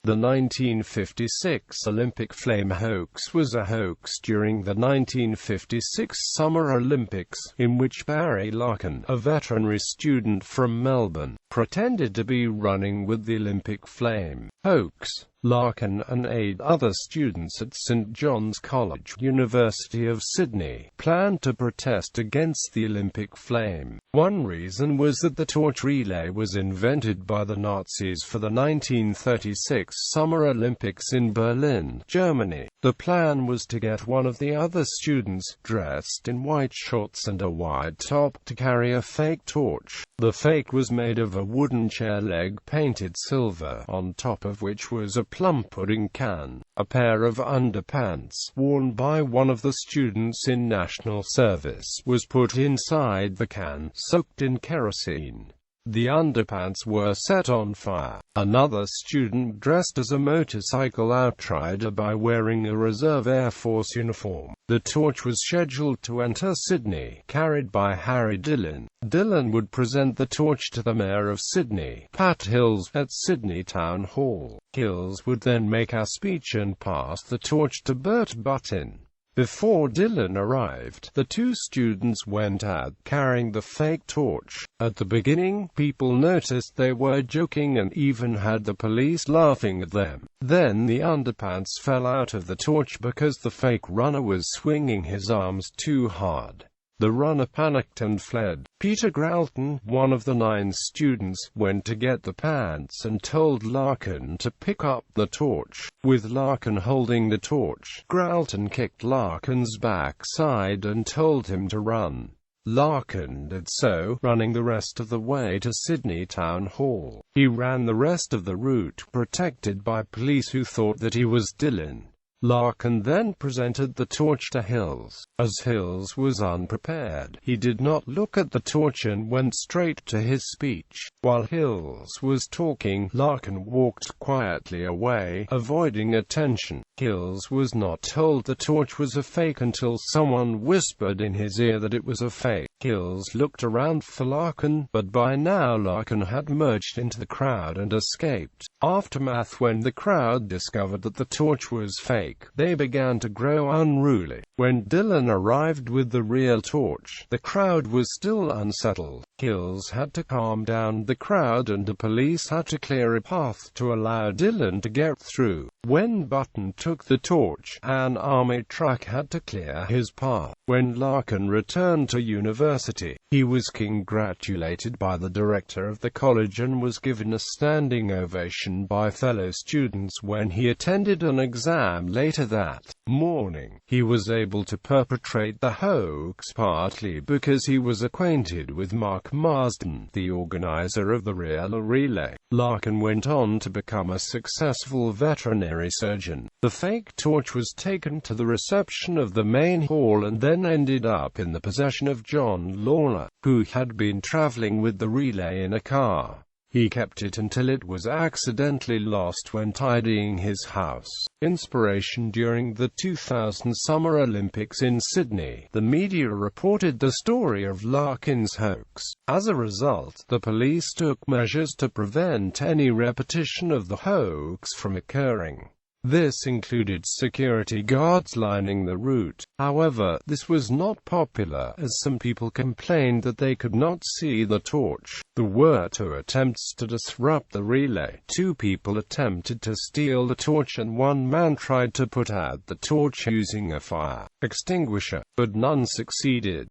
The 1956 Olympic flame hoax was a hoax during the 1956 Summer Olympics, in which Barry Larkin, a veterinary student from Melbourne, pretended to be running with the Olympic flame hoax. Larkin and 8 other students at St John's College, University of Sydney, planned to protest against the Olympic flame. One reason was that the torch relay was invented by the Nazis for the 1936 Summer Olympics in Berlin, Germany. The plan was to get one of the other students, dressed in white shorts and a wide top, to carry a fake torch. The fake was made of a wooden chair leg painted silver, on top of which was a plum pudding can. A pair of underpants, worn by one of the students in national service, was put inside the can, soaked in kerosene. The underpants were set on fire. Another student dressed as a motorcycle outrider by wearing a Reserve Air Force uniform. The torch was scheduled to enter Sydney, carried by Harry Dillon. Dillon would present the torch to the Mayor of Sydney, Pat Hills, at Sydney Town Hall. Hills would then make a speech and pass the torch to Bert Buttin. Before Dillon arrived, the 2 students went out, carrying the fake torch. At the beginning, people noticed they were joking and even had the police laughing at them. Then the underpants fell out of the torch because the fake runner was swinging his arms too hard. The runner panicked and fled. Peter Gralton, one of the 9 students, went to get the pants and told Larkin to pick up the torch. With Larkin holding the torch, Gralton kicked Larkin's backside and told him to run. Larkin did so, running the rest of the way to Sydney Town Hall. He ran the rest of the route, protected by police who thought that he was Dillon. Larkin then presented the torch to Hills. As Hills was unprepared, he did not look at the torch and went straight to his speech. While Hills was talking, Larkin walked quietly away, avoiding attention. Hills was not told the torch was a fake until someone whispered in his ear that it was a fake. Hills looked around for Larkin, but by now Larkin had merged into the crowd and escaped. Aftermath: when the crowd discovered that the torch was fake, they began to grow unruly. When Dillon arrived with the real torch, the crowd was still unsettled. Hills had to calm down the crowd and the police had to clear a path to allow Dillon to get through. When Buttin took the torch, an army truck had to clear his path. When Larkin returned to university, he was congratulated by the director of the college and was given a standing ovation by fellow students when he attended an exam later that morning. He was able to perpetrate the hoax partly because he was acquainted with Mark Marsden, the organizer of the real relay. Larkin went on to become a successful veterinary surgeon. The fake torch was taken to the reception of the main hall and then ended up in the possession of John Lawler, who had been traveling with the relay in a car. He kept it until it was accidentally lost when tidying his house. Inspiration: during the 2000 Summer Olympics in Sydney, the media reported the story of Larkin's hoax. As a result, the police took measures to prevent any repetition of the hoax from occurring. This included security guards lining the route. However, this was not popular, as some people complained that they could not see the torch. There were 2 attempts to disrupt the relay. 2 people attempted to steal the torch and 1 man tried to put out the torch using a fire extinguisher, but none succeeded.